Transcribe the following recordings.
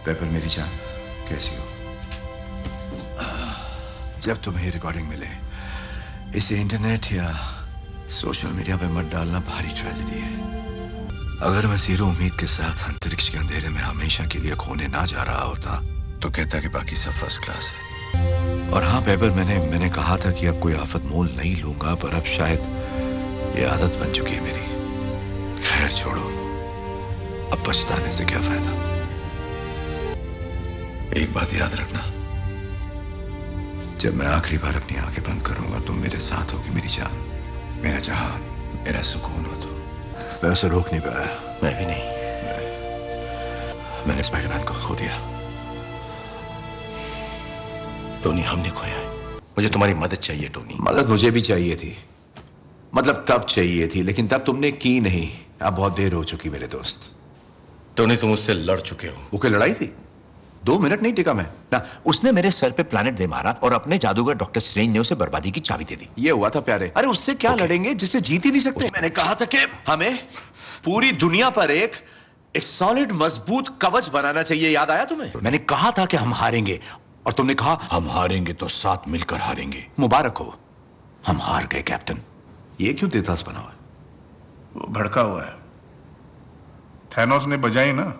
Paper मेरी जान, कैसी हो? जब तुम्हें रिकॉर्डिंग मिले, इसे इंटरनेट या सोशल मीडिया पे मत डालना, भारी ट्रेजेडी है। अगर मैं जीरो उम्मीद के साथ अंतरिक्ष के अंधेरे में हमेशा के लिए खोने ना जा रहा होता तो कहता कि बाकी सब फर्स्ट क्लास है। और हाँ पेपर, मैंने कहा था कि अब कोई आफत मोल नहीं लूंगा, पर अब शायद ये आदत बन चुकी है मेरी। खैर छोड़ो, अब पछताने से क्या फायदा। एक बात याद रखना, जब मैं आखिरी बार अपनी आंखें बंद करूंगा तुम मेरे साथ होगी मेरी जान, मेरा जहां, मेरा सुकून हो। तो मैं उसे रोक नहीं पाया। मैं भी नहीं। मैंने स्पाइडरमैन को खो दिया। टोनी, हमने खोया है। मुझे तुम्हारी मदद चाहिए टोनी। मदद मुझे भी चाहिए थी, मतलब तब चाहिए थी, लेकिन तब तुमने की नहीं। अब बहुत देर हो चुकी मेरे दोस्त। टोनी, तुम उससे लड़ चुके हो। वो क्या लड़ाई थी? 2 मिनट नहीं टिका मैं ना। उसने मेरे सर पे प्लैनेट दे मारा और अपने जादूगर डॉक्टर स्ट्रेंज ने उसे बर्बादी की चाबी दे दी। ये हुआ था प्यारे। अरे उससे क्या लड़ेंगे जिससे जीत ही नहीं सकते। मैंने कहा था कि हमें पूरी दुनिया पर एक सॉलिड मजबूत कवच बनाना चाहिए, याद आया तुम्हें? मैंने कहा था कि हम हारेंगे और तुमने कहा हम हारेंगे तो साथ मिलकर हारेंगे। मुबारक हो, हम हार गए कैप्टन। ये क्यों तेतास बना हुआ है? वो भड़का हुआ है। थैनोस ने बजाई ना।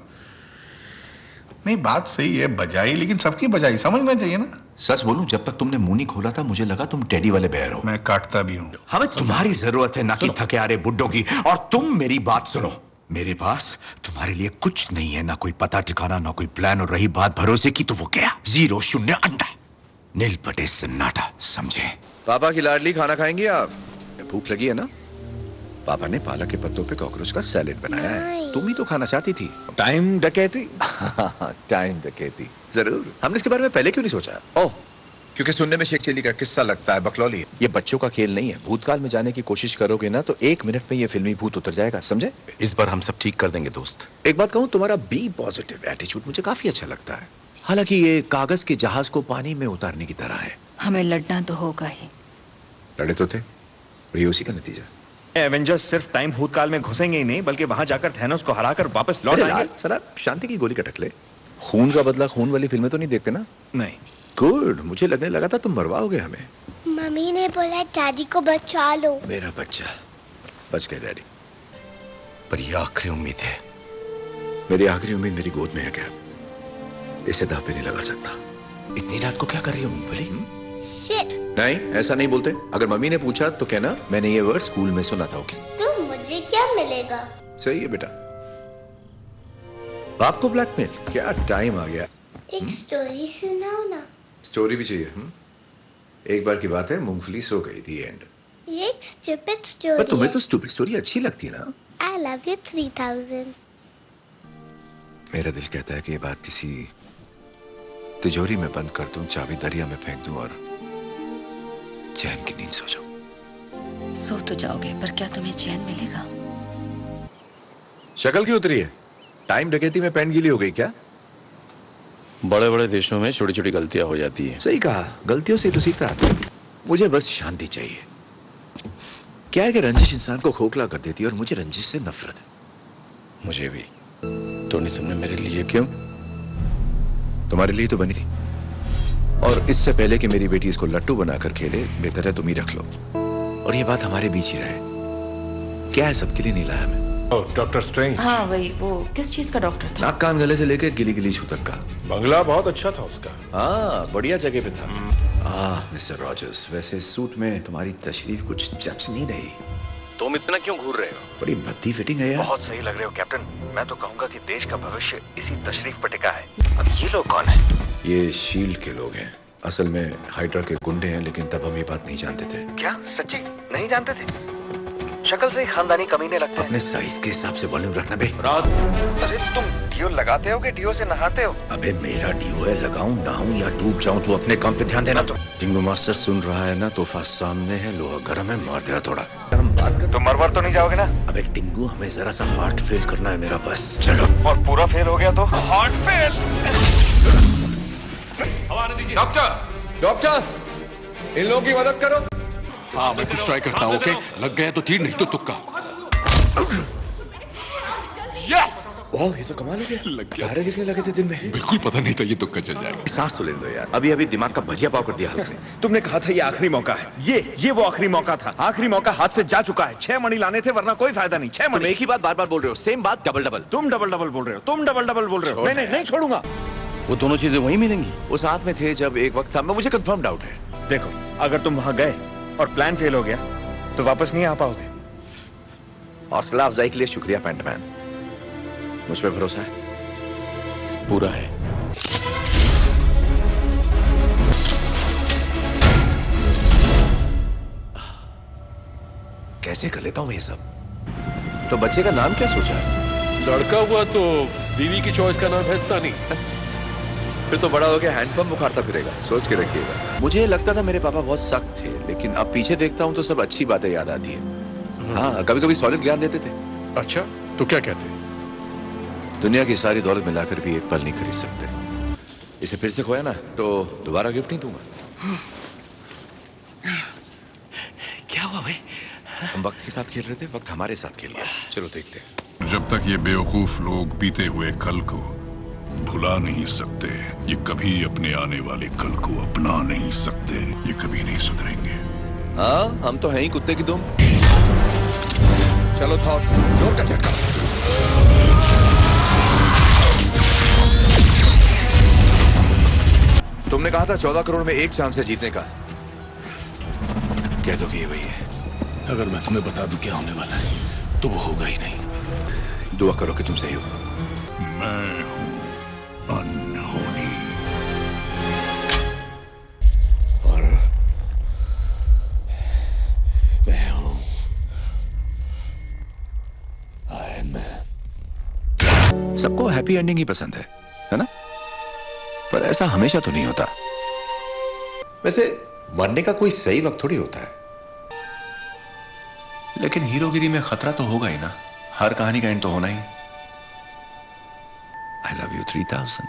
नहीं, बात सही है, बजाई, लेकिन सबकी बजाई समझना चाहिए ना। सच बोलूं, जब तक तुमने मुंह नहीं खोला था मुझे लगा तुम टेडी वाले बेयर हो। मैं काटता भी हूं। हमें तुम्हारी जरूरत है, ना कि थके आ रहे बुड्ढों की। और तुम मेरी बात सुनो, मेरे पास तुम्हारे लिए कुछ नहीं है, ना कोई पता ठिकाना, ना कोई प्लान। और रही बात भरोसे की, तो वो क्या? 0 0 अंडा, नील पटे सन्नाटा, समझे? पापा की लाडली, खाना खाएंगी आप? भूख लगी है ना? पापा ने पालक के पत्तों पे कॉकरोच का सैलेड बनाया है। तुम ही तो खाना चाहती थी। टाइम डकैती। टाइम डकैती, जरूर। हमने इसके बारे में पहले क्यों नहीं सोचा? ओह, क्योंकि सुनने में शेख चिल्ली का किस्सा लगता है, बकलौली। ये बच्चों का खेल नहीं है। भूतकाल में जाने की कोशिश करोगे ना तो 1 मिनट में ये फिल्मी भूत उतर जाएगा, समझे? इस बार हम सब ठीक कर देंगे दोस्त। एक बात कहूं, तुम्हारा बी पॉजिटिव एटीट्यूड मुझे काफी अच्छा लगता है। हालांकि ये कागज के जहाज को पानी में उतारने की तरह है। हमें लड़ना तो होगा ही। लड़े तो थे, और ये उसी का नतीजा। एवेंजर्स सिर्फ टाइम भूतकाल में घुसेंगे ही नहीं, बल्कि वहां जाकर थैनोस को हराकर वापस लौट आएंगे। सर आप शांति की गोली कटक ले। खून का बदला खून वाली फिल्में तो नहीं देखते ना? नहीं। गुड, मुझे लगने लगा था तुम मरवाओगे हमें। मम्मी ने बोला दादी को बचा लो। मेरा बच्चा, बच गए डैडी। पर ये आखिरी उम्मीद है। मेरी आखिरी उम्मीद मेरी गोद में है क्या? इसे दांव पे नहीं लगा सकता। इतनी रात को क्या कर रही हो मूंगफली? शिट। नहीं, ऐसा नहीं बोलते। अगर मम्मी ने पूछा तो कहना मैंने ये वर्ड स्कूल में सुना था। तो मुझे क्या मिलेगा? सही है बेटा। बाप को ब्लैकमेल, क्या टाइम आ गया। एक स्टोरी सुनाओ ना। स्टोरी भी चाहिए? एक बार की बात है, मूंगफली सो गई, दी एंड। ये एक स्टूपिड स्टोरी पर तुम्हें है। तो स्टूपिड स्टोरी अच्छी लगती है ना? I love you 3000। मेरा दिल कहता है कि ये बात किसी तिजोरी में बंद कर दूं, चाबी दरिया में फेंक दूं और चैन की नींद सो जाऊं। सो तो जाओगे, पर क्या तुम्हें चैन मिलेगा? शक्ल क्यों उतरी है? टाइम डकैती में पैंट गीली हो गई क्या? बड़े बड़े देशों में छोटी छोटी गलतियां हो जाती है। सही कहा, गलतियों से तो सीखता आदमी। मुझे बस शांति चाहिए। क्या है कि रंजिश इंसान को खोखला कर देती है, और मुझे रंजिश से नफरत है। मुझे भी। टोनी, तुमने मेरे लिए क्यों? तुम्हारे लिए तो बनी थी। और इससे पहले कि मेरी बेटी इसको लट्टू बनाकर खेले, बेहतर है तुम ही रख लो। और ये बात हमारे बीच ही रहे। क्या है, सबके लिए नहीं लाया मैं। Doctor strange. हाँ वही, वो किस चीज का डॉक्टर था? नाक कान गले से लेकर गिली गिली छू तक का। बंगला बहुत अच्छा था उसका। हाँ, बढ़िया जगह पे था। मिस्टर रॉजर्स, वैसे इस सूट में तुम्हारी तशरीफ कुछ जच नहीं रही। तुम इतना क्यों घूर रहे हो? बड़ी भद्दी फिटिंग है यार। बहुत सही लग रहे हो कैप्टन। मैं तो कहूंगा कि देश का भविष्य इसी तशरीफ पर टिका है। अब ये लोग कौन है? ये शील्ड के लोग हैं। असल में हाइड्रा के गुंडे हैं, लेकिन तब हम ये बात नहीं जानते थे। क्या सच्ची नहीं जानते थे? शक्ल से ही खानदानी कमीने लगते हैं। अपने साइज के हिसाब से वॉल्यूम रखना बे। रात। अरे तुम डियो लगाते हो कि डियो से नहाते हो? अबे मेरा डियो है, लगाऊं नहाऊं या डूब जाऊं, तू अपने काम पे ध्यान देना। टिंगू मास्टर सुन रहा है ना? तोहफा सामने है, लोहा गर्म है, मार देगा थोड़ा। हम बात कर। तुम मरवर तो नहीं जाओगे ना? अबे टिंगू, हमें जरा सा हार्ट फेल करना है मेरा, बस चलो। और पूरा फेल हो गया तो? Heart fail. डॉक्टर, डॉक्टर, इन लोगों की मदद करो। हाँ, मैं कुछ ट्राई करता हूँ। ओके, लग गया तो ठीक, नहीं तो तुक्का। यस। वाह, ये तो कमाल हो गया। लग गया। तारे दिखने लगे थे दिन में। बिल्कुल पता नहीं था ये तुक्का चल जाएगा। सांस तो लेने दो यार, अभी अभी दिमाग का भजिया पाव कर दिया हल्क ने। तुमने कहा था ये आखिरी मौका है। ये वो आखिरी मौका था। आखिरी मौका हाथ से जा चुका है। 6 मणि लाने थे, वरना कोई फायदा नहीं। 6 तुम मणि। एक ही बात बार बार बोल रहे हो, सेम बात डबल डबल। तुम डबल डबल बोल रहे हो, तुम डबल डबल बोल रहे हो। नहीं नहीं नहीं छोड़ूंगा। वो दोनों चीजें वहीं मिलेंगी। वो साथ में थे जब एक वक्त था, मुझे कंफर्म डाउट है। देखो, अगर तुम वहां गए और प्लान फेल हो गया तो वापस नहीं आ पाओगे। हौसला अफजाई के लिए शुक्रिया पैंटमैन, मुझ पे भरोसा है? पूरा है। कैसे कर लेता हूं मैं ये सब? तो बच्चे का नाम क्या सोचा है? लड़का हुआ तो बीवी की चॉइस का नाम है सनी। फिर तो बड़ा हो गया हैंडपंप बुखारता फिरेगा, सोच के रखिएगा। मुझे लगता था मेरे पापा बहुत सख्त थे, लेकिन अब पीछे देखता हूं तो सब अच्छी बातें याद आती हैं। हाँ, कभी कभी सॉलिड ज्ञान देते थे। अच्छा, तो क्या कहते? दुनिया की सारी दौलत मिलाकर भी एक पल नहीं खरीद सकते। इसे फिर से खोया ना तो दोबारा गिफ्ट नहीं दूंगा। क्या हुआ भाई? हम वक्त के साथ खेल रहे थे, वक्त हमारे साथ खेल गया। चलो देखते हैं। जब तक ये बेवकूफ लोग बीते हुए कल को भुला नहीं सकते, ये कभी अपने आने वाले कल को अपना नहीं सकते। ये कभी नहीं सुधरेंगे। हाँ, हम तो हैं ही कुत्ते की दुम। चलो थॉर, जोर का झटका। तुमने कहा था 14 करोड़ में एक चांस है जीतने का। कह दो कि ये वही है। अगर मैं तुम्हें बता दूं क्या होने वाला है तो वो होगा ही नहीं। दुआ करो कि तुम सही हो। मैं हूं अनहोनी। और मैं हूं आयरन मैन। सबको हैप्पी एंडिंग ही पसंद है ना? पर ऐसा हमेशा तो नहीं होता। वैसे मरने का कोई सही वक्त थोड़ी होता है। लेकिन हीरोगिरी में खतरा तो होगा ही ना। हर कहानी का एंड तो होना ही। I love you 3000।